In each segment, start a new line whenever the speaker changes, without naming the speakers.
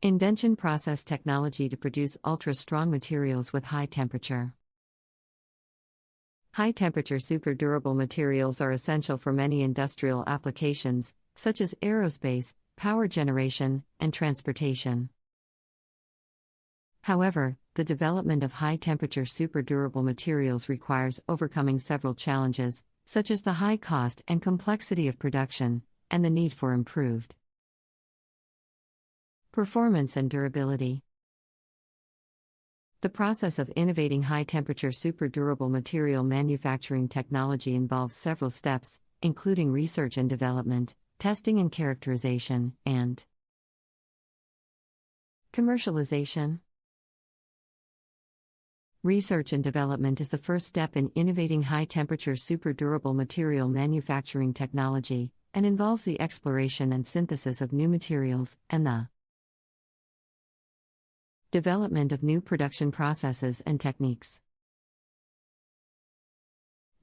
Invention Process Technology to produce ultra-strong materials with high temperature. High-temperature super-durable materials are essential for many industrial applications, such as aerospace, power generation, and transportation. However, the development of high-temperature super-durable materials requires overcoming several challenges, such as the high cost and complexity of production, and the need for improved performance and durability. The process of innovating high-temperature super-durable material manufacturing technology involves several steps, including research and development, testing and characterization, and commercialization. Research and development is the first step in innovating high-temperature super-durable material manufacturing technology, and involves the exploration and synthesis of new materials, and the development of new production processes and techniques.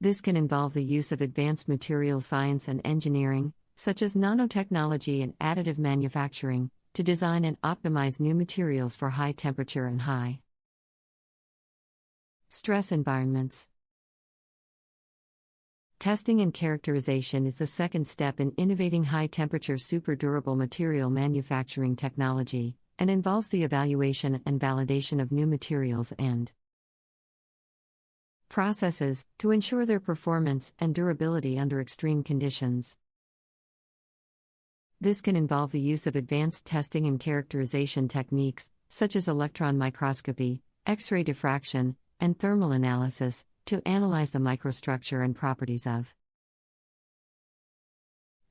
This can involve the use of advanced material science and engineering, such as nanotechnology and additive manufacturing, to design and optimize new materials for high temperature and high stress environments. Testing and characterization is the second step in innovating high-temperature super-durable material manufacturing technology, and involves the evaluation and validation of new materials and processes to ensure their performance and durability under extreme conditions. This can involve the use of advanced testing and characterization techniques, such as electron microscopy, X-ray diffraction, and thermal analysis, to analyze the microstructure and properties of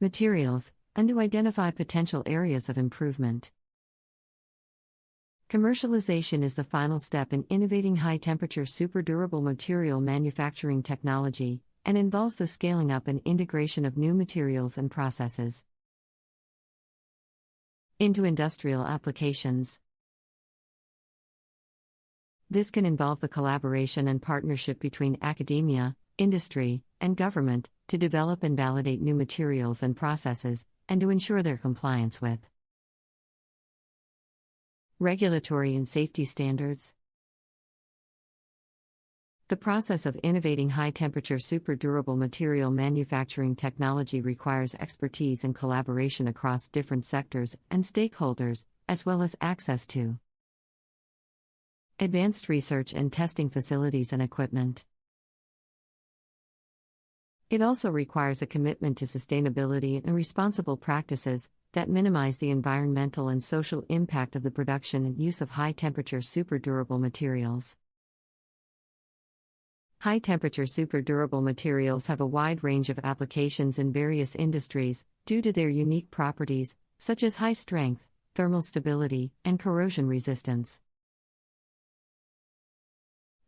materials, and to identify potential areas of improvement. Commercialization is the final step in innovating high-temperature super-durable material manufacturing technology, and involves the scaling up and integration of new materials and processes into industrial applications. This can involve the collaboration and partnership between academia, industry, and government, to develop and validate new materials and processes, and to ensure their compliance with regulatory and safety standards. The process of innovating high-temperature super-durable material manufacturing technology requires expertise and collaboration across different sectors and stakeholders, as well as access to advanced research and testing facilities and equipment. It also requires a commitment to sustainability and responsible practices that minimize the environmental and social impact of the production and use of high-temperature super-durable materials. High-temperature super-durable materials have a wide range of applications in various industries, due to their unique properties, such as high strength, thermal stability, and corrosion resistance.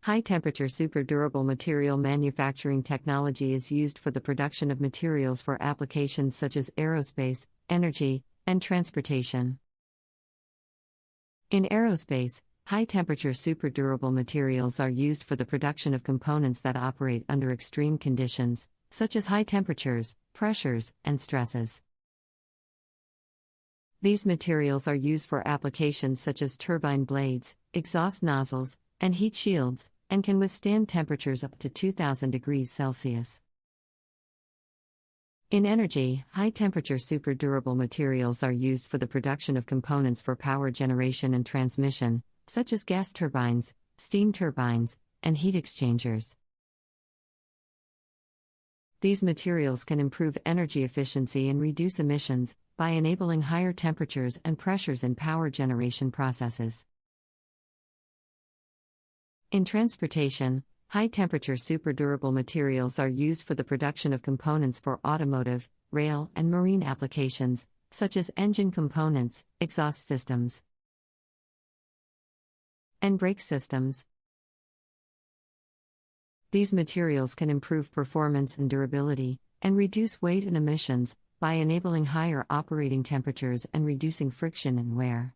High-temperature super-durable material manufacturing technology is used for the production of materials for applications such as aerospace, energy, and transportation. In aerospace, high-temperature super-durable materials are used for the production of components that operate under extreme conditions, such as high temperatures, pressures, and stresses. These materials are used for applications such as turbine blades, exhaust nozzles, and heat shields, and can withstand temperatures up to 2000 degrees Celsius. In energy, high-temperature super-durable materials are used for the production of components for power generation and transmission, such as gas turbines, steam turbines, and heat exchangers. These materials can improve energy efficiency and reduce emissions by enabling higher temperatures and pressures in power generation processes. In transportation, high-temperature super-durable materials are used for the production of components for automotive, rail, and marine applications, such as engine components, exhaust systems, and brake systems. These materials can improve performance and durability, and reduce weight and emissions, by enabling higher operating temperatures and reducing friction and wear.